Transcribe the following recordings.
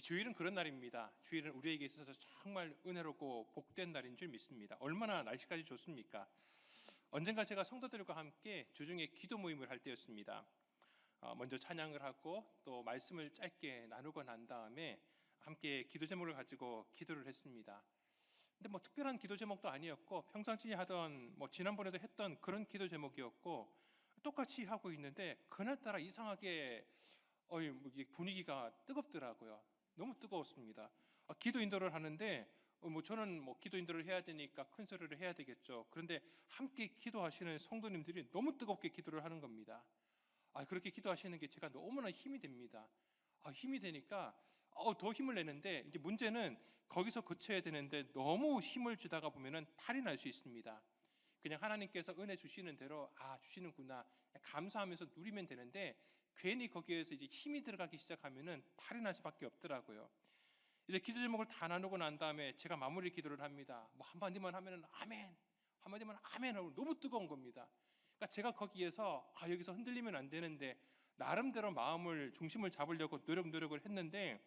주일은 그런 날입니다. 주일은 우리에게 있어서 정말 은혜롭고 복된 날인 줄 믿습니다. 얼마나 날씨까지 좋습니까? 언젠가 제가 성도들과 함께 주중에 기도 모임을 할 때였습니다. 먼저 찬양을 하고 또 말씀을 짧게 나누고 난 다음에 함께 기도 제목을 가지고 기도를 했습니다. 근데 특별한 기도 제목도 아니었고 평상시 하던 지난번에도 했던 그런 기도 제목이었고 똑같이 하고 있는데 그날따라 이상하게 이게 분위기가 뜨겁더라고요. 너무 뜨거웠습니다. 기도 인도를 하는데 저는 기도 인도를 해야 되니까 큰 소리를 해야 되겠죠. 그런데 함께 기도하시는 성도님들이 너무 뜨겁게 기도를 하는 겁니다. 그렇게 기도하시는 게 제가 너무나 힘이 됩니다. 힘이 되니까 더 힘을 내는데 이제 문제는 거기서 그쳐야 되는데 너무 힘을 주다가 보면은 탈이 날 수 있습니다. 그냥 하나님께서 은혜 주시는 대로 주시는구나 감사하면서 누리면 되는데 괜히 거기에서 이제 힘이 들어가기 시작하면은 탈이 날 수밖에 없더라고요. 이제 기도 제목을 다 나누고 난 다음에 제가 마무리 기도를 합니다. 한마디만 하면은 아멘, 한마디만 아멘 하고 너무 뜨거운 겁니다. 그러니까 제가 거기에서 여기서 흔들리면 안 되는데 나름대로 마음을 중심을 잡으려고 노력을 했는데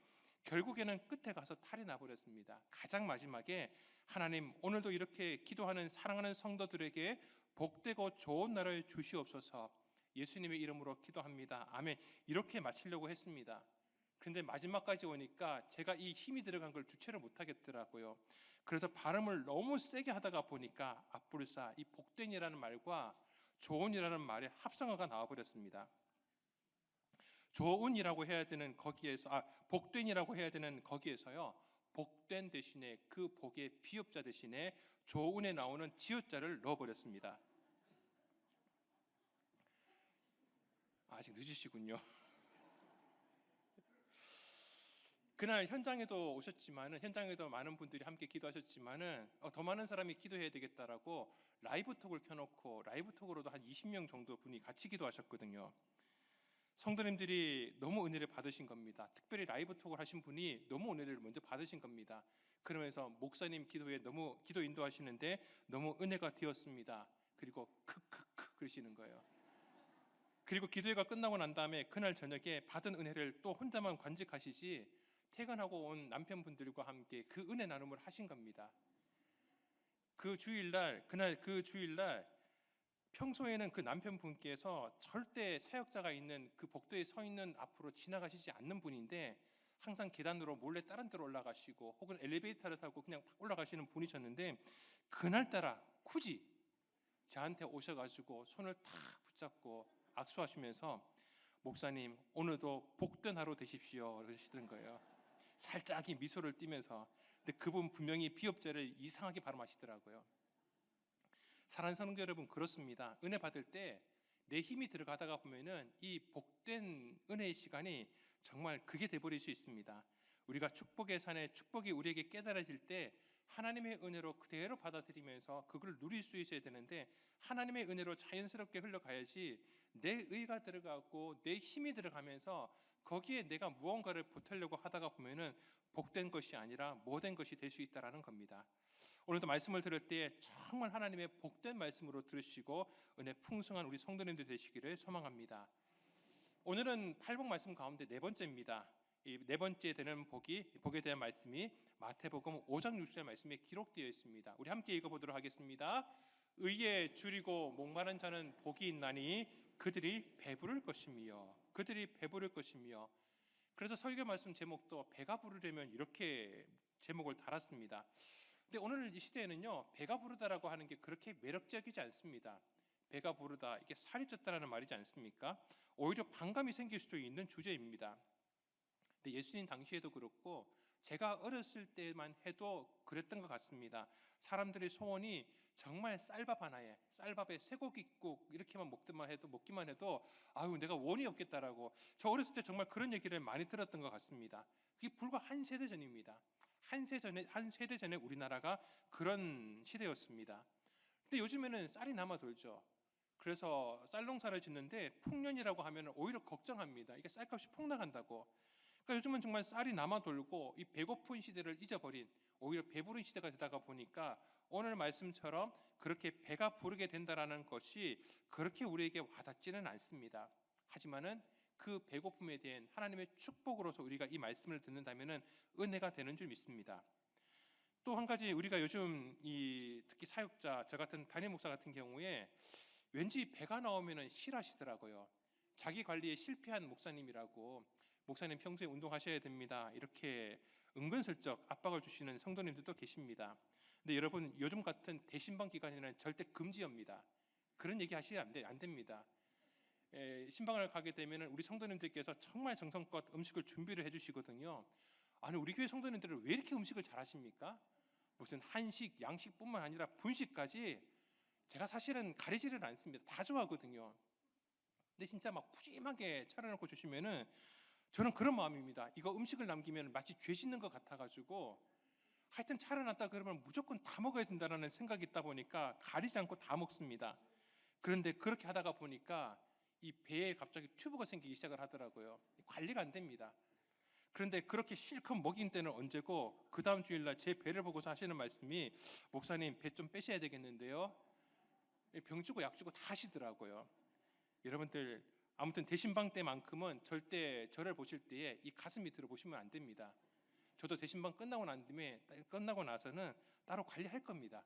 결국에는 끝에 가서 탈이 나버렸습니다. 가장 마지막에 하나님 오늘도 이렇게 기도하는 사랑하는 성도들에게 복되고 좋은 날을 주시옵소서 예수님의 이름으로 기도합니다. 아멘. 이렇게 마치려고 했습니다. 그런데 마지막까지 오니까 제가 이 힘이 들어간 걸 주체를 못하겠더라고요. 그래서 발음을 너무 세게 하다가 보니까 앞부르사 이 복된이라는 말과 좋은이라는 말의 합성어가 나와버렸습니다. 좋은이라고 해야 되는 거기에서 복된이라고 해야 되는 거기에서요 복된 대신에 그 복의 비읍자 대신에 좋은에 나오는 지읒자를 넣어버렸습니다. 아직 늦으시군요. 그날 현장에도 오셨지만은 현장에도 많은 분들이 함께 기도하셨지만은 더 많은 사람이 기도해야 되겠다라고 라이브 톡을 켜놓고 라이브 톡으로도 한 20명 정도 분이 같이 기도하셨거든요. 성도님들이 너무 은혜를 받으신 겁니다. 특별히 라이브 톡을 하신 분이 너무 은혜를 먼저 받으신 겁니다. 그러면서 목사님 기도에 너무 기도 인도하시는데 너무 은혜가 되었습니다. 그리고 크크크 그러시는 거예요. 그리고 기도회가 끝나고 난 다음에 그날 저녁에 받은 은혜를 또 혼자만 간직하시지 퇴근하고 온 남편분들과 함께 그 은혜 나눔을 하신 겁니다. 그 주일날 평소에는 그 남편분께서 절대 사역자가 있는 그 복도에 서 있는 앞으로 지나가시지 않는 분인데 항상 계단으로 몰래 다른 데로 올라가시고 혹은 엘리베이터를 타고 그냥 올라가시는 분이셨는데 그날따라 굳이 저한테 오셔가지고 손을 탁 붙잡고 악수하시면서 목사님 오늘도 복된 하루 되십시오 그러시던 거예요. 살짝 미소를 띠면서. 근데 그분 분명히 비읍자를 이상하게 발음하시더라고요. 사랑하는 성도 여러분, 그렇습니다. 은혜 받을 때 내 힘이 들어가다가 보면은 이 복된 은혜의 시간이 정말 그게 돼버릴 수 있습니다. 우리가 축복의 산에 축복이 우리에게 깨달아질 때 하나님의 은혜로 그대로 받아들이면서 그걸 누릴 수 있어야 되는데 하나님의 은혜로 자연스럽게 흘러가야지 내 의가 들어가고 내 힘이 들어가면서 거기에 내가 무언가를 보태려고 하다가 보면은 복된 것이 아니라 못된 것이 될 수 있다는 겁니다. 오늘도 말씀을 들을 때 정말 하나님의 복된 말씀으로 들으시고 은혜 풍성한 우리 성도님들 되시기를 소망합니다. 오늘은 팔복 말씀 가운데 네 번째입니다. 이 네 번째 되는 복에 대한 말씀이 마태복음 5장 6절 말씀에 기록되어 있습니다. 우리 함께 읽어보도록 하겠습니다. 의에 줄이고 목마른 자는 복이 있나니 그들이 배부를 것이며 그래서 설교 말씀 제목도 배가 부르려면 이렇게 제목을 달았습니다. 근데 오늘 이 시대에는요 배가 부르다라고 하는 게 그렇게 매력적이지 않습니다. 배가 부르다 이게 살이 쪘다라는 말이지 않습니까? 오히려 반감이 생길 수도 있는 주제입니다. 근데 예수님 당시에도 그렇고 제가 어렸을 때만 해도 그랬던 것 같습니다. 사람들의 소원이 정말 쌀밥 하나에 쌀밥에 쇠고기국 이렇게만 먹기만 해도 아유 내가 원이 없겠다라고 저 어렸을 때 정말 그런 얘기를 많이 들었던 것 같습니다. 그게 불과 한 세대 전입니다. 한 세대 전에 우리나라가 그런 시대였습니다. 근데 요즘에는 쌀이 남아 돌죠. 그래서 쌀 농사를 짓는데 풍년이라고 하면 오히려 걱정합니다. 이게 쌀값이 폭락한다고. 그러니까 요즘은 정말 쌀이 남아 돌고 이 배고픈 시대를 잊어버린 오히려 배부른 시대가 되다가 보니까 오늘 말씀처럼 그렇게 배가 부르게 된다라는 것이 그렇게 우리에게 와닿지는 않습니다. 하지만은 그 배고픔에 대한 하나님의 축복으로서 우리가 이 말씀을 듣는다면은 은혜가 되는 줄 믿습니다. 또 한 가지 우리가 요즘 특히 사역자 저 같은 담임 목사 같은 경우에 왠지 배가 나오면은 싫어하시더라고요. 자기 관리에 실패한 목사님이라고, 목사님 평소에 운동하셔야 됩니다, 이렇게 은근슬쩍 압박을 주시는 성도님들도 계십니다. 근데 여러분, 요즘 같은 대신방 기간에는 절대 금지입니다. 그런 얘기 하시면 안 됩니다. 신방을 가게 되면 우리 성도님들께서 정말 정성껏 음식을 준비를 해주시거든요. 아니, 우리 교회 성도님들은 왜 이렇게 음식을 잘하십니까? 무슨 한식, 양식뿐만 아니라 분식까지 제가 사실은 가리지를 않습니다. 다 좋아하거든요. 근데 진짜 막 푸짐하게 차려놓고 주시면은 저는 그런 마음입니다. 이거 음식을 남기면 마치 죄 짓는 것 같아가지고 하여튼 차려놨다 그러면 무조건 다 먹어야 된다는 생각이 있다 보니까 가리지 않고 다 먹습니다. 그런데 그렇게 하다가 보니까 이 배에 갑자기 튜브가 생기기 시작을 하더라고요. 관리가 안 됩니다. 그런데 그렇게 실컷 먹인 때는 언제고, 그 다음 주일날 제 배를 보고서 하시는 말씀이, 목사님 배 좀 빼셔야 되겠는데요, 병 주고 약 주고 다 하시더라고요. 여러분들, 아무튼 대신방 때만큼은 절대 저를 보실 때에 이 가슴 밑으로 보시면 안 됩니다. 저도 대신방 끝나고 나서는 따로 관리할 겁니다.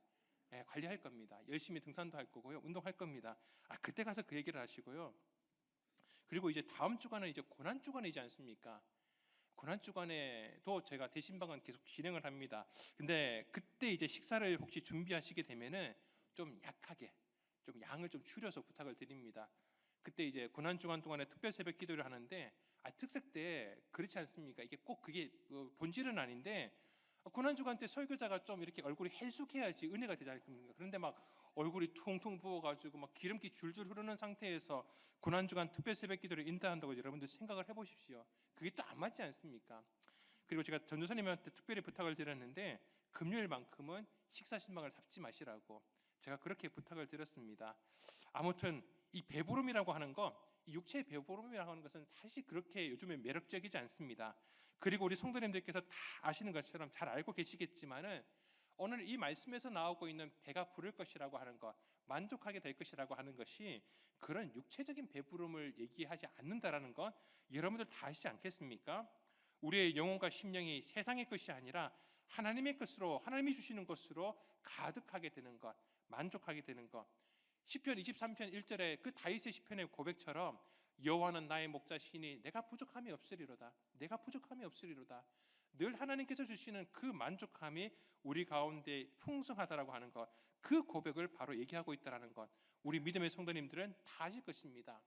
관리할 겁니다. 열심히 등산도 할 거고요, 운동할 겁니다. 그때 가서 그 얘기를 하시고요. 그리고 이제 다음 주간은 이제 고난 주간이지 않습니까? 고난 주간에도 제가 대신방은 계속 진행을 합니다. 근데 그때 이제 식사를 혹시 준비하시게 되면은 좀 약하게, 좀 양을 좀 줄여서 부탁을 드립니다. 그때 이제 고난 주간 동안에 특별 새벽 기도를 하는데, 특색 때 그렇지 않습니까? 이게 꼭 그게 본질은 아닌데, 고난 주간 때 설교자가 좀 이렇게 얼굴이 해숙해야지 은혜가 되지 않습니까? 그런데 막 얼굴이 퉁퉁 부어가지고 막 기름기 줄줄 흐르는 상태에서 고난 주간 특별 새벽 기도를 인도한다고 여러분들 생각을 해보십시오. 그게 또 안 맞지 않습니까? 그리고 제가 전도사님한테 특별히 부탁을 드렸는데, 금요일만큼은 식사 신방을 잡지 마시라고 제가 그렇게 부탁을 드렸습니다. 아무튼 이 배부름이라고 하는 거, 이 육체의 배부름이라고 하는 것은 사실 그렇게 요즘에 매력적이지 않습니다. 그리고 우리 성도님들께서 다 아시는 것처럼 잘 알고 계시겠지만은, 오늘 이 말씀에서 나오고 있는 배가 부를 것이라고 하는 것, 만족하게 될 것이라고 하는 것이 그런 육체적인 배부름을 얘기하지 않는다라는 것, 여러분들 다 아시지 않겠습니까? 우리의 영혼과 심령이 세상의 것이 아니라 하나님의 것으로, 하나님이 주시는 것으로 가득하게 되는 것, 만족하게 되는 것. 시편 23편 1절에 그 다윗의 시편의 고백처럼, 여호와는 나의 목자시니 내가 부족함이 없으리로다. 내가 부족함이 없으리로다. 늘 하나님께서 주시는 그 만족함이 우리 가운데 풍성하다라고 하는 것, 그 고백을 바로 얘기하고 있다라는 것, 우리 믿음의 성도님들은 다 아실 것입니다.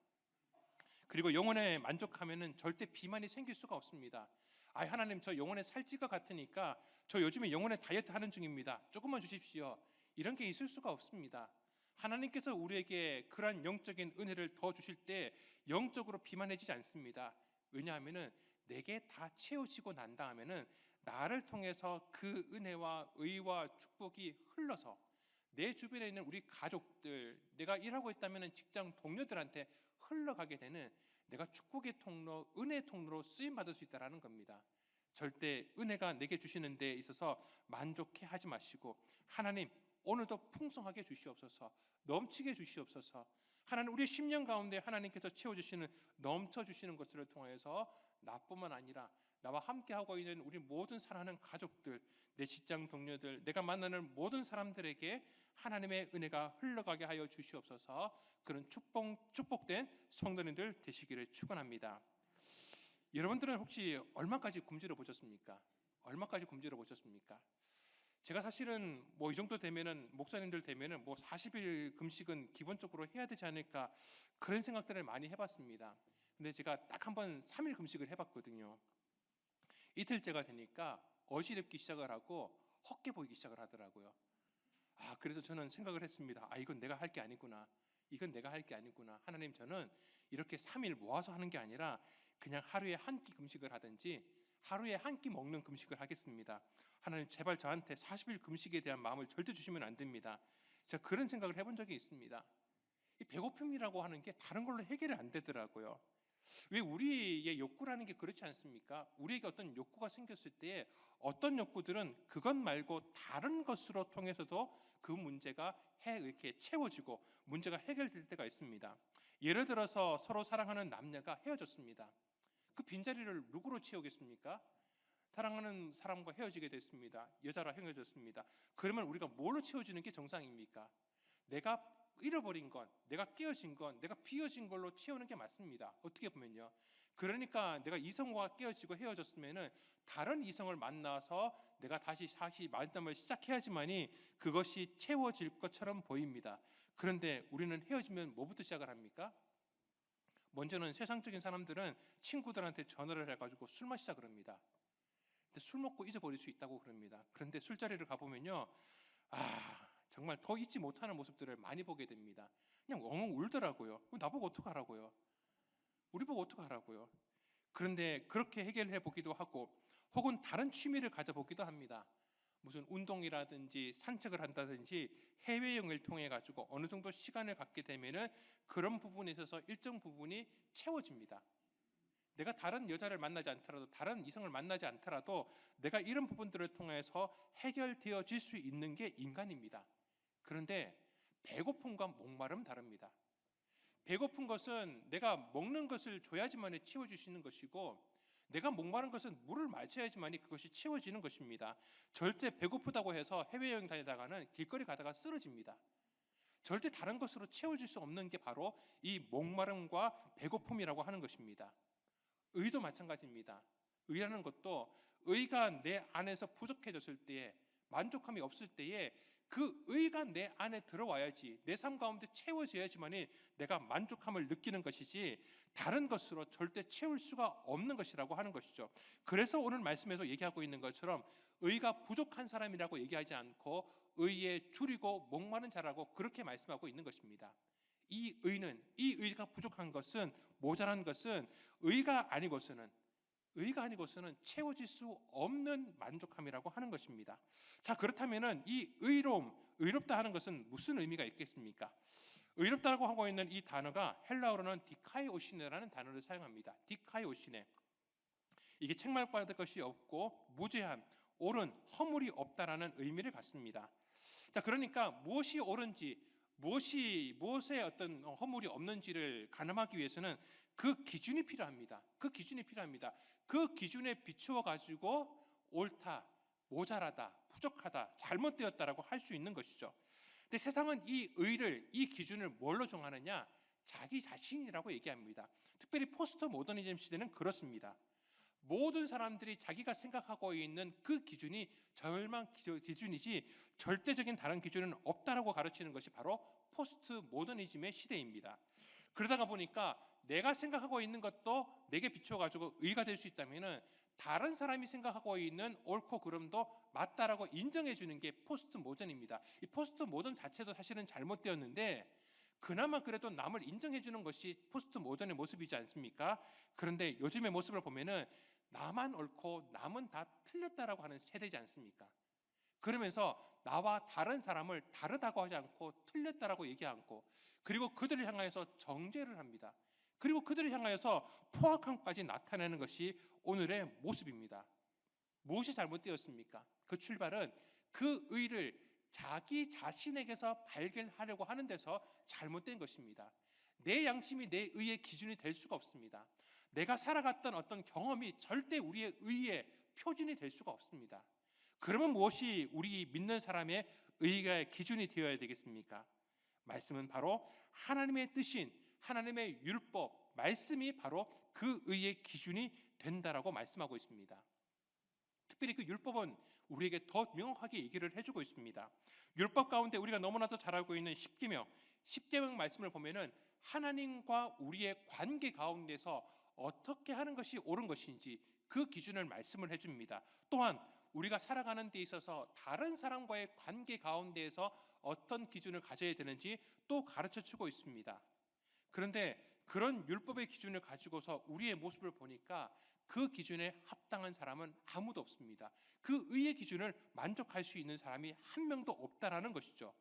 그리고 영혼에 만족하면은 절대 비만이 생길 수가 없습니다. 하나님, 저 영혼에 살찔 것 같으니까 저 요즘에 영혼에 다이어트 하는 중입니다, 조금만 주십시오, 이런 게 있을 수가 없습니다. 하나님께서 우리에게 그러한 영적인 은혜를 더 주실 때 영적으로 비만해지지 않습니다. 왜냐하면은 내게 다 채워지고 난 다음에는 나를 통해서 그 은혜와 의와 축복이 흘러서 내 주변에 있는 우리 가족들, 내가 일하고 있다면 직장 동료들한테 흘러가게 되는, 내가 축복의 통로, 은혜의 통로로 쓰임 받을 수 있다라는 겁니다. 절대 은혜가 내게 주시는 데 있어서 만족해 하지 마시고, 하나님 오늘도 풍성하게 주시옵소서, 넘치게 주시옵소서. 하나님, 우리 심령 가운데 하나님께서 채워주시는, 넘쳐주시는 것들을 통해서 나뿐만 아니라 나와 함께하고 있는 우리 모든 사랑하는 가족들, 내 직장 동료들, 내가 만나는 모든 사람들에게 하나님의 은혜가 흘러가게 하여 주시옵소서. 그런 축복된 성도님들 되시기를 축원합니다. 여러분들은 혹시 얼마까지 굶주려 보셨습니까? 얼마까지 굶주려 보셨습니까? 제가 사실은 뭐 이 정도 되면은, 목사님들 되면은 뭐 40일 금식은 기본적으로 해야 되지 않을까, 그런 생각들을 많이 해봤습니다. 근데 제가 딱 한 번 3일 금식을 해봤거든요. 이틀째가 되니까 어지럽기 시작을 하고 헛게 보이기 시작을 하더라고요. 그래서 저는 생각을 했습니다. 이건 내가 할 게 아니구나. 이건 내가 할 게 아니구나. 하나님, 저는 이렇게 3일 모아서 하는 게 아니라 그냥 하루에 한 끼 금식을 하든지 하루에 한 끼 먹는 금식을 하겠습니다. 하나님, 제발 저한테 40일 금식에 대한 마음을 절대 주시면 안 됩니다. 제가 그런 생각을 해본 적이 있습니다. 이 배고픔이라고 하는 게 다른 걸로 해결이 안 되더라고요. 왜? 우리의 욕구라는 게 그렇지 않습니까? 우리에게 어떤 욕구가 생겼을 때 어떤 욕구들은 그것 말고 다른 것으로 통해서도 그 문제가 이렇게 채워지고 문제가 해결될 때가 있습니다. 예를 들어서 서로 사랑하는 남녀가 헤어졌습니다. 그 빈자리를 누구로 채우겠습니까? 사랑하는 사람과 헤어지게 됐습니다. 여자랑 헤어졌습니다. 그러면 우리가 뭘로 채워주는 게 정상입니까? 내가 잃어버린 건, 내가 깨어진 건, 내가 비어진 걸로 채우는 게 맞습니다. 어떻게 보면요. 그러니까 내가 이성과 깨어지고 헤어졌으면은 다른 이성을 만나서 내가 다시 만남을 시작해야지만이 그것이 채워질 것처럼 보입니다. 그런데 우리는 헤어지면 뭐부터 시작을 합니까? 먼저는 세상적인 사람들은 친구들한테 전화를 해가지고 술 마시자 그럽니다. 근데 술 먹고 잊어버릴 수 있다고 그럽니다. 그런데 술자리를 가보면요, 정말 더 잊지 못하는 모습들을 많이 보게 됩니다. 그냥 엉엉 울더라고요. 나보고 어떡하라고요? 우리 보고 어떡하라고요? 그런데 그렇게 해결해 보기도 하고, 혹은 다른 취미를 가져보기도 합니다. 무슨 운동이라든지 산책을 한다든지 해외여행을 통해 가지고 어느 정도 시간을 갖게 되면은 그런 부분에 있어서 일정 부분이 채워집니다. 내가 다른 여자를 만나지 않더라도, 다른 이성을 만나지 않더라도 내가 이런 부분들을 통해서 해결되어질 수 있는 게 인간입니다. 그런데 배고픔과 목마름은 다릅니다. 배고픈 것은 내가 먹는 것을 줘야지만 채워줄 수 있는 것이고, 내가 목마른 것은 물을 마셔야지만 그것이 채워지는 것입니다. 절대 배고프다고 해서 해외여행 다니다가는 길거리 가다가 쓰러집니다. 절대 다른 것으로 채워질 수 없는 게 바로 이 목마름과 배고픔이라고 하는 것입니다. 의도 마찬가지입니다. 의라는 것도 의가 내 안에서 부족해졌을 때에, 만족함이 없을 때에 그 의가 내 안에 들어와야지, 내 삶 가운데 채워져야지만이 내가 만족함을 느끼는 것이지 다른 것으로 절대 채울 수가 없는 것이라고 하는 것이죠. 그래서 오늘 말씀에서 얘기하고 있는 것처럼 의가 부족한 사람이라고 얘기하지 않고 의에 줄이고 목마른 자라고 그렇게 말씀하고 있는 것입니다. 이 의가 부족한 것은, 모자란 것은 의가 아니고서는 채워질 수 없는 만족함이라고 하는 것입니다. 자, 그렇다면은 이 의롭다 하는 것은 무슨 의미가 있겠습니까? 의롭다라고 하고 있는 이 단어가 헬라어로는 디카이오시네라는 단어를 사용합니다. 디카이오시네. 이게 책망받을 것이 없고 무죄한, 옳은, 허물이 없다라는 의미를 갖습니다. 자, 그러니까 무엇이 옳은지, 무엇에 어떤 허물이 없는지를 가늠하기 위해서는 그 기준이 필요합니다. 그 기준에 비추어 가지고 옳다, 모자라다, 부족하다, 잘못되었다라고 할 수 있는 것이죠. 근데 세상은 이 기준을 뭘로 정하느냐? 자기 자신이라고 얘기합니다. 특별히 포스트 모더니즘 시대는 그렇습니다. 모든 사람들이 자기가 생각하고 있는 그 기준이 절망 기준이지 절대적인 다른 기준은 없다라고 가르치는 것이 바로 포스트 모더니즘의 시대입니다. 그러다가 보니까 내가 생각하고 있는 것도 내게 비춰가지고 의가 될 수 있다면은 다른 사람이 생각하고 있는 옳고 그름도 맞다라고 인정해 주는 게 포스트 모던입니다. 이 포스트 모던 자체도 사실은 잘못되었는데 그나마 그래도 남을 인정해 주는 것이 포스트 모던의 모습이지 않습니까? 그런데 요즘의 모습을 보면은 나만 옳고 남은 다 틀렸다라고 하는 세대지 않습니까? 그러면서 나와 다른 사람을 다르다고 하지 않고 틀렸다라고 얘기 않고, 그리고 그들을 향하여서 정죄를 합니다. 그리고 그들을 향하여서 포악함까지 나타내는 것이 오늘의 모습입니다. 무엇이 잘못되었습니까? 그 출발은 그 의를 자기 자신에게서 발견하려고 하는 데서 잘못된 것입니다. 내 양심이 내 의의 기준이 될 수가 없습니다. 내가 살아갔던 어떤 경험이 절대 우리의 의의 표준이 될 수가 없습니다. 그러면 무엇이 우리 믿는 사람의 의의 기준이 되어야 되겠습니까? 말씀은 바로 하나님의 뜻인 하나님의 율법, 말씀이 바로 그 의의 기준이 된다라고 말씀하고 있습니다. 특별히 그 율법은 우리에게 더 명확하게 얘기를 해주고 있습니다. 율법 가운데 우리가 너무나도 잘 알고 있는 십계명 말씀을 보면은 하나님과 우리의 관계 가운데서 어떻게 하는 것이 옳은 것인지 그 기준을 말씀을 해줍니다. 또한 우리가 살아가는 데 있어서 다른 사람과의 관계 가운데에서 어떤 기준을 가져야 되는지 또 가르쳐주고 있습니다. 그런데 그런 율법의 기준을 가지고서 우리의 모습을 보니까 그 기준에 합당한 사람은 아무도 없습니다. 그 의의 기준을 만족할 수 있는 사람이 한 명도 없다라는 것이죠.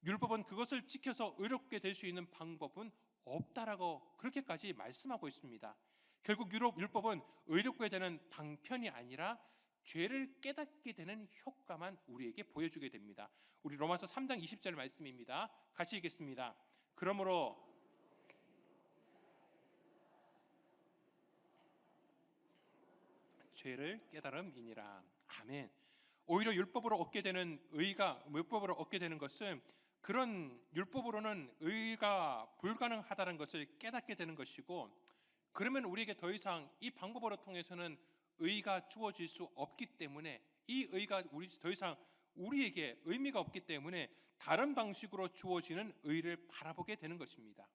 율법은 그것을 지켜서 의롭게 될 수 있는 방법은 없다라고 그렇게까지 말씀하고 있습니다. 결국 율법은 의롭게 되는 방편이 아니라 죄를 깨닫게 되는 효과만 우리에게 보여주게 됩니다. 우리 로마서 3장 20절 말씀입니다. 같이 읽겠습니다. 그러므로 죄를 깨달음이니라. 아멘. 오히려 율법으로 얻게 되는 의가 율법으로 얻게 되는 것은 그런 율법으로는 의가 불가능하다는 것을 깨닫게 되는 것이고, 그러면 우리에게 더 이상 이 방법으로 통해서는 의가 주어질 수 없기 때문에, 이 의가 더 이상 우리에게 의미가 없기 때문에 다른 방식으로 주어지는 의를 바라보게 되는 것입니다.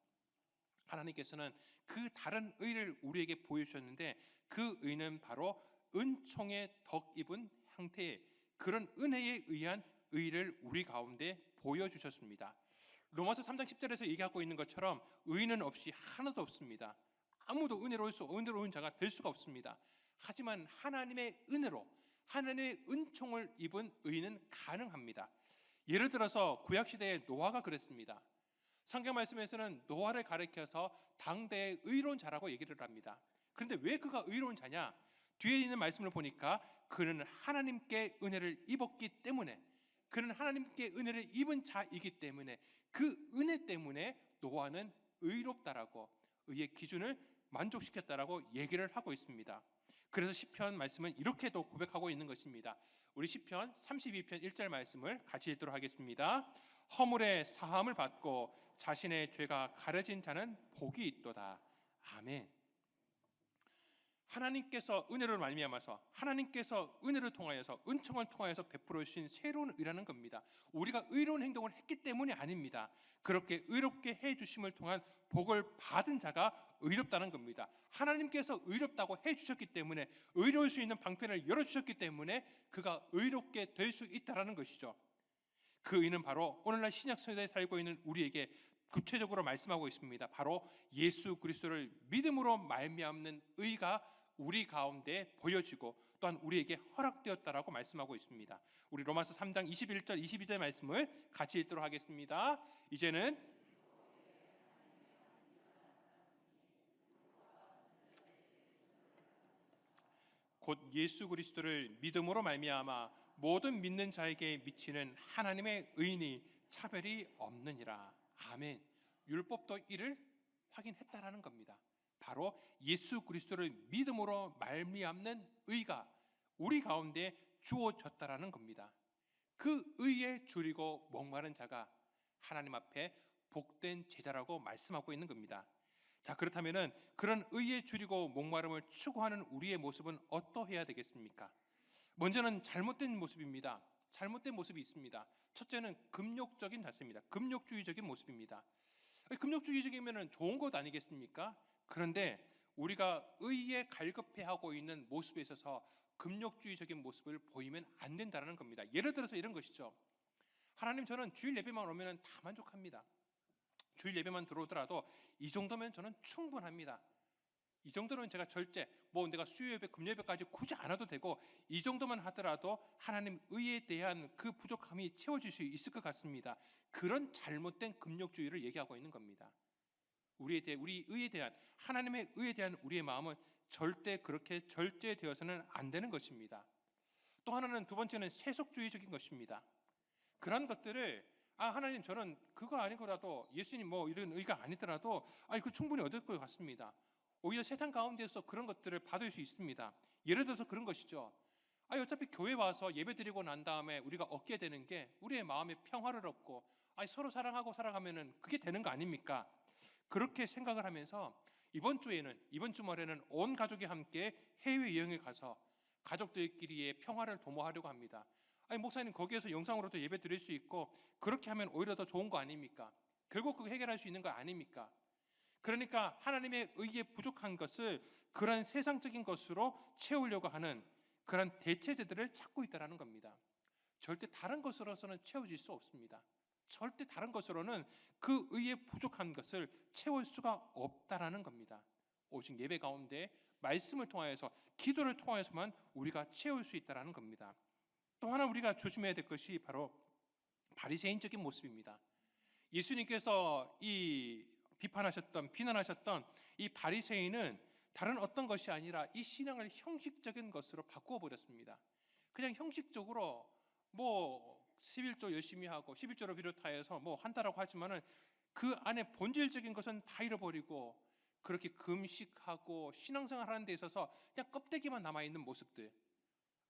하나님께서는 그 다른 의를 우리에게 보여주셨는데, 그 의는 바로 은총의 덕입은 형태의 그런 은혜에 의한 의를 우리 가운데 보여주셨습니다. 로마서 3장 10절에서 얘기하고 있는 것처럼 의는 없이 하나도 없습니다. 아무도 은혜로운 자가 될 수가 없습니다. 하지만 하나님의 은혜로, 하나님의 은총을 입은 의는 가능합니다. 예를 들어서 구약시대의 노아가 그랬습니다. 성경 말씀에서는 노아를 가리켜서 당대의 의로운 자라고 얘기를 합니다. 그런데 왜 그가 의로운 자냐? 뒤에 있는 말씀을 보니까 그는 하나님께 은혜를 입었기 때문에, 그는 하나님께 은혜를 입은 자이기 때문에, 그 은혜 때문에 노아는 의롭다라고, 의의 기준을 만족시켰다라고 얘기를 하고 있습니다. 그래서 시편 말씀은 이렇게도 고백하고 있는 것입니다. 우리 시편 32편 1절 말씀을 같이 읽도록 하겠습니다. 허물의 사함을 받고 자신의 죄가 가려진 자는 복이 있도다. 아멘. 하나님께서 은혜를 말미암아서, 하나님께서 은혜를 통하여서, 은총을 통하여서 베풀어 주신 새로운 의라는 겁니다. 우리가 의로운 행동을 했기 때문이 아닙니다. 그렇게 의롭게 해 주심을 통한 복을 받은 자가 의롭다는 겁니다. 하나님께서 의롭다고 해 주셨기 때문에, 의로울 수 있는 방편을 열어 주셨기 때문에 그가 의롭게 될 수 있다라는 것이죠. 그 의는 바로 오늘날 신약 시대에 살고 있는 우리에게 구체적으로 말씀하고 있습니다. 바로 예수 그리스도를 믿음으로 말미암는 의가 우리 가운데 보여지고 또한 우리에게 허락되었다라고 말씀하고 있습니다. 우리 로마서 3장 21절 22절 말씀을 같이 읽도록 하겠습니다. 이제는 곧 예수 그리스도를 믿음으로 말미암아 모든 믿는 자에게 미치는 하나님의 의인이 차별이 없느니라. 아멘. 율법도 이를 확인했다라는 겁니다. 바로 예수 그리스도를 믿음으로 말미암는 의가 우리 가운데 주어졌다라는 겁니다. 그 의에 줄이고 목마른 자가 하나님 앞에 복된 제자라고 말씀하고 있는 겁니다. 자, 그렇다면은 그런 의에 줄이고 목마름을 추구하는 우리의 모습은 어떠해야 되겠습니까? 먼저는 잘못된 모습입니다. 잘못된 모습이 있습니다. 첫째는 금욕적인 자세입니다. 금욕주의적인 모습입니다. 금욕주의적이면 좋은 것 아니겠습니까? 그런데 우리가 의에 갈급해하고 있는 모습에 있어서 금욕주의적인 모습을 보이면 안 된다는 겁니다. 예를 들어서 이런 것이죠. 하나님, 저는 주일 예배만 오면 다 만족합니다. 주일 예배만 들어오더라도 이 정도면 저는 충분합니다. 이 정도는 제가 절제, 내가 수요 예배, 금 예배까지 굳이 안 와도 되고 이 정도만 하더라도 하나님 의에 대한 그 부족함이 채워질 수 있을 것 같습니다. 그런 잘못된 금욕주의를 얘기하고 있는 겁니다. 우리 의에 대한, 하나님의 의에 대한 우리의 마음은 절대 그렇게 절제되어서는 안 되는 것입니다. 또 하나는, 두 번째는 세속주의적인 것입니다. 그런 것들을 하나님, 저는 그거 아니더라도, 예수님 이런 의가 아니더라도 그 충분히 얻을 것 같습니다. 오히려 세상 가운데서 그런 것들을 받을 수 있습니다. 예를 들어서 그런 것이죠. 어차피 교회 와서 예배 드리고 난 다음에 우리가 얻게 되는 게 우리의 마음에 평화를 얻고 서로 사랑하고 살아가면은 그게 되는 거 아닙니까? 그렇게 생각을 하면서 이번 주말에는 온 가족이 함께 해외 여행을 가서 가족들끼리의 평화를 도모하려고 합니다. 목사님, 거기에서 영상으로도 예배 드릴 수 있고 그렇게 하면 오히려 더 좋은 거 아닙니까? 결국 그거 해결할 수 있는 거 아닙니까? 그러니까 하나님의 의에 부족한 것을 그런 세상적인 것으로 채우려고 하는 그런 대체제들을 찾고 있다는 겁니다. 절대 다른 것으로서는 채워질 수 없습니다. 절대 다른 것으로는 그 의에 부족한 것을 채울 수가 없다라는 겁니다. 오직 예배 가운데 말씀을 통하여서, 기도를 통하여서만 우리가 채울 수 있다라는 겁니다. 또 하나 우리가 조심해야 될 것이 바로 바리새인적인 모습입니다. 예수님께서 비난하셨던 이 바리새인은 다른 어떤 것이 아니라 이 신앙을 형식적인 것으로 바꾸어 버렸습니다. 그냥 형식적으로 11조 열심히 하고 11조를 비롯하여서 한다라고 하지만은 그 안에 본질적인 것은 다 잃어버리고 그렇게 금식하고 신앙생활 하는 데 있어서 그냥 껍데기만 남아있는 모습들,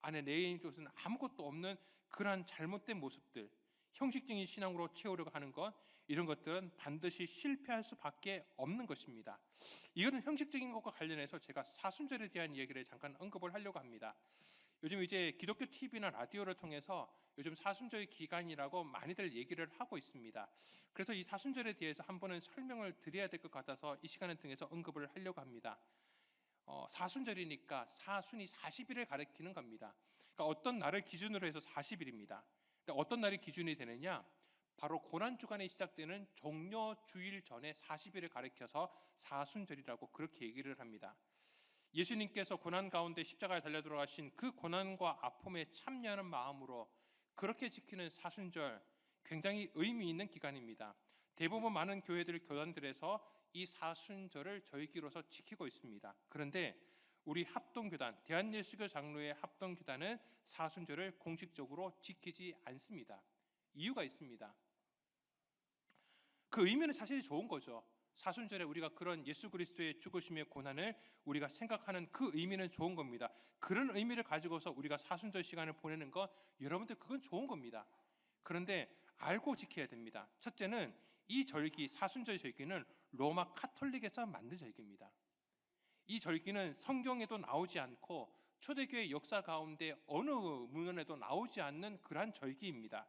안에 내인 것은 아무것도 없는 그러한 잘못된 모습들, 형식적인 신앙으로 채우려고 하는 것, 이런 것들은 반드시 실패할 수밖에 없는 것입니다. 이거는 형식적인 것과 관련해서 제가 사순절에 대한 얘기를 잠깐 언급을 하려고 합니다. 요즘 이제 기독교 TV나 라디오를 통해서 요즘 사순절 기간이라고 많이들 얘기를 하고 있습니다. 그래서 이 사순절에 대해서 한 번은 설명을 드려야 될 것 같아서 이 시간을 통해서 언급을 하려고 합니다. 사순절이니까 사순이 40일을 가리키는 겁니다. 그러니까 어떤 날을 기준으로 해서 40일입니다. 그러니까 어떤 날이 기준이 되느냐? 바로 고난주간에 시작되는 종려주일 전에 40일을 가리켜서 사순절이라고 그렇게 얘기를 합니다. 예수님께서 고난 가운데 십자가에 달려 들어가신 그 고난과 아픔에 참여하는 마음으로 그렇게 지키는 사순절, 굉장히 의미 있는 기간입니다. 대부분 많은 교회들, 교단들에서 이 사순절을 절기로서 지키고 있습니다. 그런데 우리 합동교단, 대한예수교 장로회 합동교단은 사순절을 공식적으로 지키지 않습니다. 이유가 있습니다. 그 의미는 사실 좋은 거죠. 사순절에 우리가 그런 예수 그리스도의 죽으심의 고난을 우리가 생각하는 그 의미는 좋은 겁니다. 그런 의미를 가지고서 우리가 사순절 시간을 보내는 것, 여러분들 그건 좋은 겁니다. 그런데 알고 지켜야 됩니다. 첫째는 이 절기, 사순절 절기는 로마 카톨릭에서 만든 절기입니다. 이 절기는 성경에도 나오지 않고 초대교회 역사 가운데 어느 문헌에도 나오지 않는 그러한 절기입니다.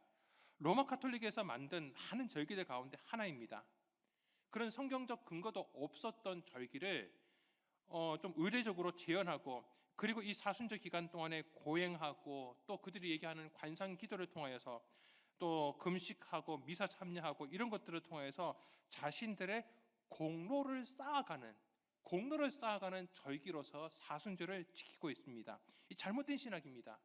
로마 카톨릭에서 만든 많은 절기들 가운데 하나입니다. 그런 성경적 근거도 없었던 절기를 좀 의례적으로 재현하고, 그리고 이 사순절 기간 동안에 고행하고, 또 그들이 얘기하는 관상 기도를 통하여서 또 금식하고 미사 참여하고 이런 것들을 통해서 자신들의 공로를 쌓아가는 절기로서 사순절을 지키고 있습니다. 이 잘못된 신학입니다.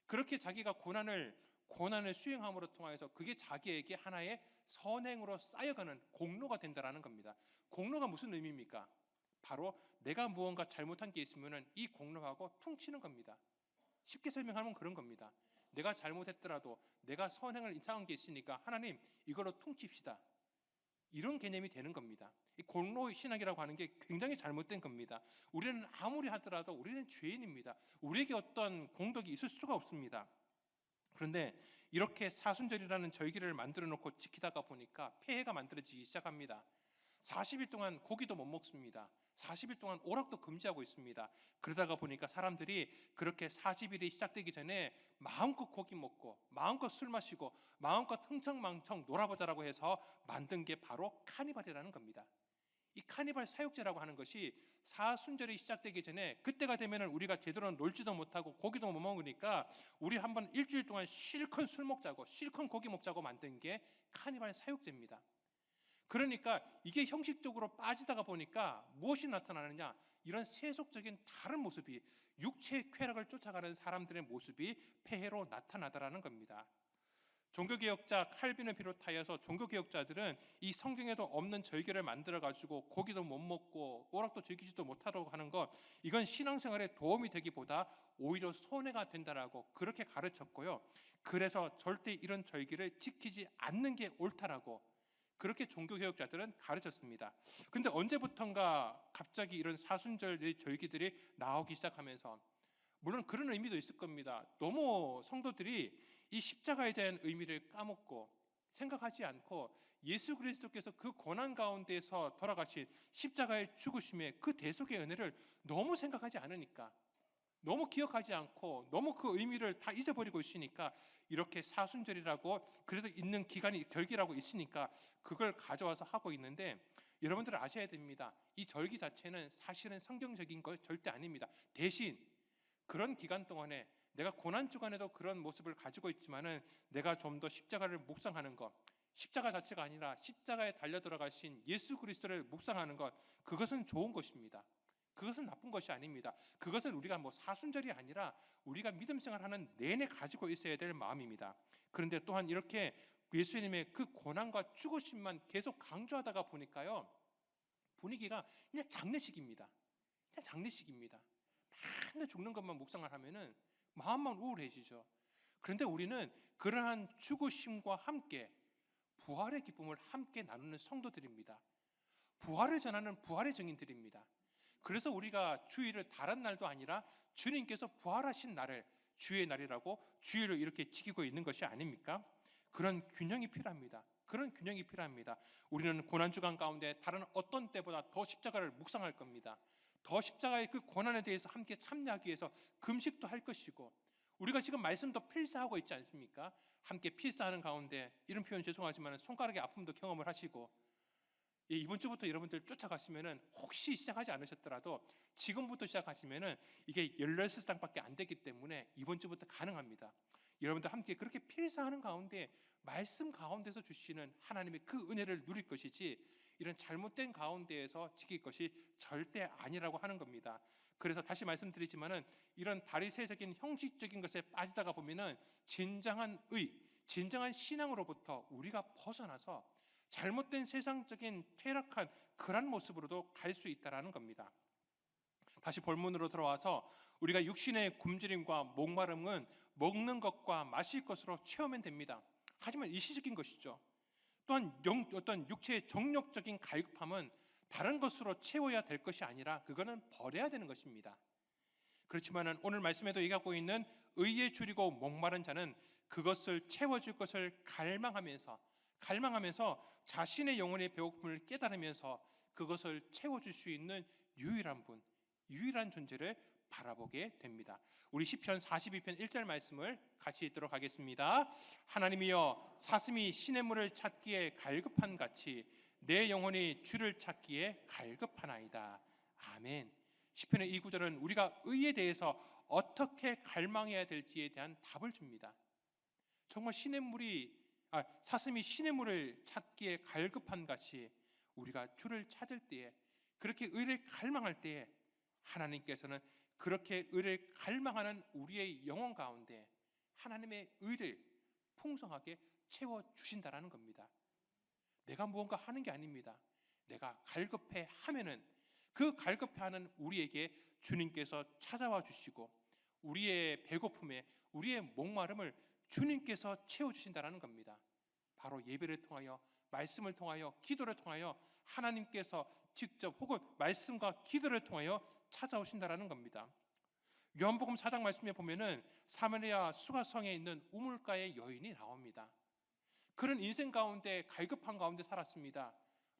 그렇게 자기가 고난을 수행함으로 통해서 그게 자기에게 하나의 선행으로 쌓여가는 공로가 된다라는 겁니다. 공로가 무슨 의미입니까? 바로 내가 무언가 잘못한 게 있으면 이 공로하고 퉁치는 겁니다. 쉽게 설명하면 그런 겁니다. 내가 잘못했더라도 내가 선행을 이상한 게 있으니까 하나님 이걸로 퉁칩시다. 이런 개념이 되는 겁니다. 이 공로 신학이라고 하는 게 굉장히 잘못된 겁니다. 우리는 아무리 하더라도 우리는 죄인입니다. 우리에게 어떤 공덕이 있을 수가 없습니다. 그런데 이렇게 사순절이라는 절기를 만들어 놓고 지키다가 보니까 폐해가 만들어지기 시작합니다. 40일 동안 고기도 못 먹습니다. 40일 동안 오락도 금지하고 있습니다. 그러다가 보니까 사람들이 그렇게 40일이 시작되기 전에 마음껏 고기 먹고 마음껏 술 마시고 마음껏 흥청망청 놀아보자라고 해서 만든 게 바로 카니발이라는 겁니다. 이 카니발 사육제라고 하는 것이 사순절이 시작되기 전에, 그때가 되면은 우리가 제대로 놀지도 못하고 고기도 못 먹으니까 우리 한번 일주일 동안 실컷 술 먹자고 실컷 고기 먹자고 만든 게 카니발 사육제입니다. 그러니까 이게 형식적으로 빠지다가 보니까 무엇이 나타나느냐, 이런 세속적인 다른 모습이, 육체의 쾌락을 쫓아가는 사람들의 모습이 폐해로 나타나더라는 겁니다. 종교개혁자 칼빈을 비롯하여서 종교개혁자들은 이 성경에도 없는 절기를 만들어가지고 고기도 못 먹고 오락도 즐기지도 못하도록 하는 것, 이건 신앙생활에 도움이 되기보다 오히려 손해가 된다라고 그렇게 가르쳤고요. 그래서 절대 이런 절기를 지키지 않는 게 옳다라고 그렇게 종교개혁자들은 가르쳤습니다. 근데 언제부턴가 갑자기 이런 사순절의 절기들이 나오기 시작하면서, 물론 그런 의미도 있을 겁니다. 너무 성도들이 이 십자가에 대한 의미를 까먹고 생각하지 않고 예수 그리스도께서 그 고난 가운데서 돌아가신 십자가의 죽으심의 그 대속의 은혜를 너무 생각하지 않으니까, 너무 기억하지 않고 너무 그 의미를 다 잊어버리고 있으니까, 이렇게 사순절이라고 그래도 있는 기간이 절기라고 있으니까 그걸 가져와서 하고 있는데, 여러분들 아셔야 됩니다. 이 절기 자체는 사실은 성경적인 거 절대 아닙니다. 대신 그런 기간 동안에 내가 고난 주간에도 그런 모습을 가지고 있지만은 내가 좀 더 십자가를 묵상하는 것, 십자가 자체가 아니라 십자가에 달려 들어가신 예수 그리스도를 묵상하는 것, 그것은 좋은 것입니다. 그것은 나쁜 것이 아닙니다. 그것은 우리가 뭐 사순절이 아니라 우리가 믿음 생활하는 내내 가지고 있어야 될 마음입니다. 그런데 또한 이렇게 예수님의 그 고난과 죽으심만 계속 강조하다가 보니까요, 분위기가 그냥 장례식입니다. 그냥 장례식입니다. 맨날 죽는 것만 묵상을 하면은 마음만 우울해지죠. 그런데 우리는 그러한 죽으심과 함께 부활의 기쁨을 함께 나누는 성도들입니다. 부활을 전하는 부활의 증인들입니다. 그래서 우리가 주일을 다른 날도 아니라 주님께서 부활하신 날을 주의 날이라고 주일을 이렇게 지키고 있는 것이 아닙니까? 그런 균형이 필요합니다. 그런 균형이 필요합니다. 우리는 고난주간 가운데 다른 어떤 때보다 더 십자가를 묵상할 겁니다. 더 십자가의 그 고난에 대해서 함께 참여하기 위해서 금식도 할 것이고, 우리가 지금 말씀도 필사하고 있지 않습니까? 함께 필사하는 가운데, 이런 표현 죄송하지만 손가락의 아픔도 경험을 하시고, 이번 주부터 여러분들 쫓아가시면은 혹시 시작하지 않으셨더라도 지금부터 시작하시면은 이게 16장밖에 안 되기 때문에 이번 주부터 가능합니다. 여러분들 함께 그렇게 필사하는 가운데 말씀 가운데서 주시는 하나님의 그 은혜를 누릴 것이지, 이런 잘못된 가운데에서 지킬 것이 절대 아니라고 하는 겁니다. 그래서 다시 말씀드리지만은 이런 바리새적인 형식적인 것에 빠지다가 보면은 진정한 진정한 신앙으로부터 우리가 벗어나서 잘못된 세상적인 퇴락한 그런 모습으로도 갈 수 있다라는 겁니다. 다시 본문으로 들어와서 우리가 육신의 굶주림과 목마름은 먹는 것과 마실 것으로 채우면 됩니다. 하지만 일시적인 것이죠. 또한 어떤 육체의 정욕적인 갈급함은 다른 것으로 채워야 될 것이 아니라 그거는 버려야 되는 것입니다. 그렇지만은 오늘 말씀에도 얘기하고 있는 의에 줄이고 목마른 자는 그것을 채워줄 것을 갈망하면서 자신의 영혼의 배고픔을 깨달으면서 그것을 채워줄 수 있는 유일한 분, 유일한 존재를 바라보게 됩니다. 우리 시편 42편 1절 말씀을 같이 읽도록 하겠습니다. 하나님이여, 사슴이 시냇물을 찾기에 갈급한 같이 내 영혼이 주를 찾기에 갈급하나이다. 아멘. 시편의 이 구절은 우리가 의에 대해서 어떻게 갈망해야 될지에 대한 답을 줍니다. 정말 사슴이 시냇물을 찾기에 갈급한 같이 우리가 주를 찾을 때에, 그렇게 의를 갈망할 때에 하나님께서는 그렇게 의를 갈망하는 우리의 영혼 가운데 하나님의 의를 풍성하게 채워주신다라는 겁니다. 내가 무언가 하는 게 아닙니다. 내가 갈급해 하면은 그 갈급해하는 우리에게 주님께서 찾아와 주시고 우리의 배고픔에, 우리의 목마름을 주님께서 채워주신다는 겁니다. 바로 예배를 통하여, 말씀을 통하여, 기도를 통하여 하나님께서 직접 혹은 말씀과 기도를 통하여 찾아오신다는 겁니다. 요한복음 4장 말씀에 보면은 사마리아 수가성에 있는 우물가의 여인이 나옵니다. 그런 인생 가운데 갈급한 가운데 살았습니다.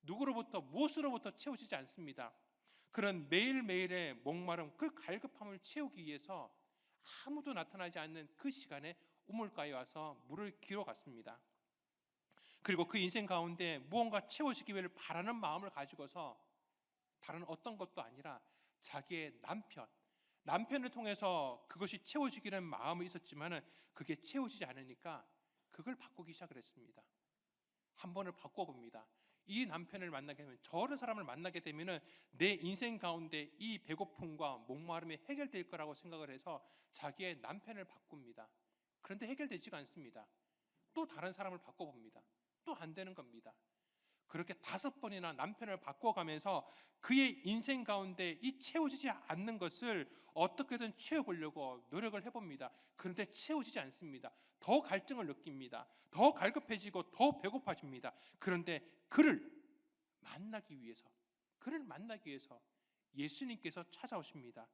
누구로부터 무엇으로부터 채워지지 않습니다. 그런 매일매일의 목마름, 그 갈급함을 채우기 위해서 아무도 나타나지 않는 그 시간에 우물가에 와서 물을 기러 갔습니다. 그리고 그 인생 가운데 무언가 채워지기를 바라는 마음을 가지고서 다른 어떤 것도 아니라 자기의 남편을 통해서 그것이 채워지기는 마음이 있었지만은 그게 채워지지 않으니까 그걸 바꾸기 시작을 했습니다. 한 번을 바꿔봅니다. 이 남편을 만나게 되면, 저런 사람을 만나게 되면은 내 인생 가운데 이 배고픔과 목마름이 해결될 거라고 생각을 해서 자기의 남편을 바꿉니다. 그런데 해결되지가 않습니다. 또 다른 사람을 바꿔봅니다. 또 안 되는 겁니다. 그렇게 5번이나 남편을 바꿔가면서 그의 인생 가운데 이 채워지지 않는 것을 어떻게든 채워보려고 노력을 해봅니다. 그런데 채워지지 않습니다. 더 갈증을 느낍니다. 더 갈급해지고 더 배고파집니다. 그런데 그를 만나기 위해서 예수님께서 찾아오십니다.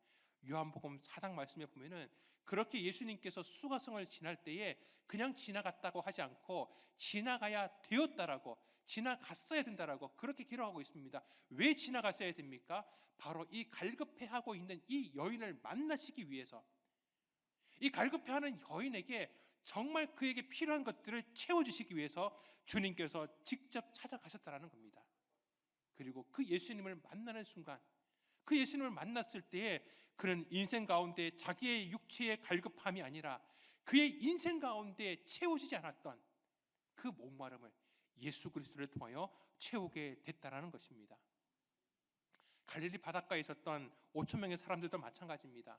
요한복음 4장 말씀에 보면은 그렇게 예수님께서 수가성을 지날 때에 그냥 지나갔다고 하지 않고 지나가야 되었다라고, 지나갔어야 된다라고 그렇게 기록하고 있습니다. 왜 지나갔어야 됩니까? 바로 이 갈급해하고 있는 이 여인을 만나시기 위해서, 이 갈급해하는 여인에게 정말 그에게 필요한 것들을 채워주시기 위해서 주님께서 직접 찾아가셨다라는 겁니다. 그리고 그 예수님을 만나는 순간, 그 예수님을 만났을 때에 그는 인생 가운데 자기의 육체의 갈급함이 아니라 그의 인생 가운데 채워지지 않았던 그 목마름을 예수 그리스도를 통하여 채우게 됐다라는 것입니다. 갈릴리 바닷가에 있었던 5천 명의 사람들도 마찬가지입니다.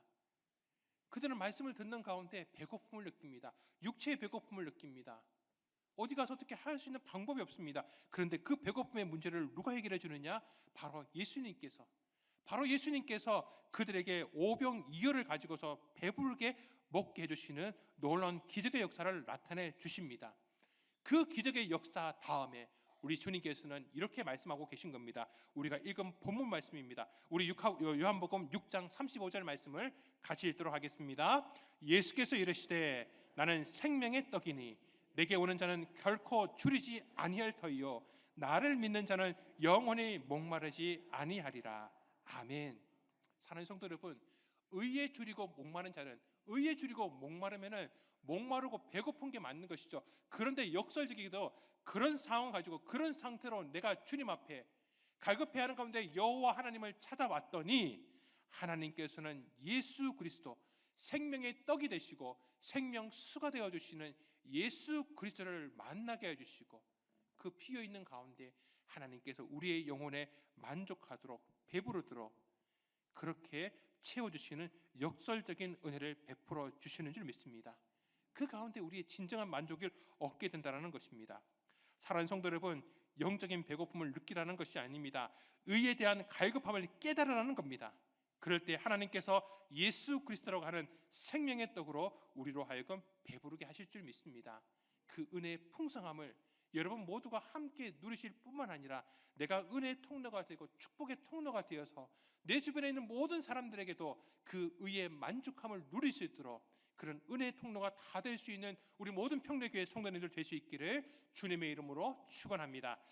그들은 말씀을 듣는 가운데 배고픔을 느낍니다. 육체의 배고픔을 느낍니다. 어디 가서 어떻게 할 수 있는 방법이 없습니다. 그런데 그 배고픔의 문제를 누가 해결해 주느냐? 바로 예수님께서 그들에게 오병이어를 가지고서 배부르게 먹게 해주시는 놀라운 기적의 역사를 나타내 주십니다. 그 기적의 역사 다음에 우리 주님께서는 이렇게 말씀하고 계신 겁니다. 우리가 읽은 본문 말씀입니다. 우리 요한복음 6장 35절 말씀을 같이 읽도록 하겠습니다. 예수께서 이르시되 나는 생명의 떡이니 내게 오는 자는 결코 줄이지 아니할 터이요 나를 믿는 자는 영원히 목마르지 아니하리라. 아멘. 사랑하는 성도 여러분, 의에 줄이고 목마른 자는, 의에 줄이고 목마르면은 목마르고 배고픈 게 맞는 것이죠. 그런데 역설적이게도 그런 상황 가지고 그런 상태로 내가 주님 앞에 갈급해하는 가운데 여호와 하나님을 찾아왔더니 하나님께서는 예수 그리스도 생명의 떡이 되시고 생명수가 되어 주시는 예수 그리스도를 만나게 해 주시고 그 피어 있는 가운데 하나님께서 우리의 영혼에 만족하도록 배부르도록 그렇게 채워주시는 역설적인 은혜를 베풀어 주시는 줄 믿습니다. 그 가운데 우리의 진정한 만족을 얻게 된다는 것입니다. 사랑하는 성도 여러분, 영적인 배고픔을 느끼라는 것이 아닙니다. 의에 대한 갈급함을 깨달으라는 겁니다. 그럴 때 하나님께서 예수 그리스도라고 하는 생명의 떡으로 우리로 하여금 배부르게 하실 줄 믿습니다. 그 은혜의 풍성함을 여러분 모두가 함께 누리실 뿐만 아니라 내가 은혜의 통로가 되고 축복의 통로가 되어서 내 주변에 있는 모든 사람들에게도 그 의의 만족함을 누릴 수 있도록 그런 은혜의 통로가 다 될 수 있는 우리 모든 평내교회 성도님들 될 수 있기를 주님의 이름으로 축원합니다.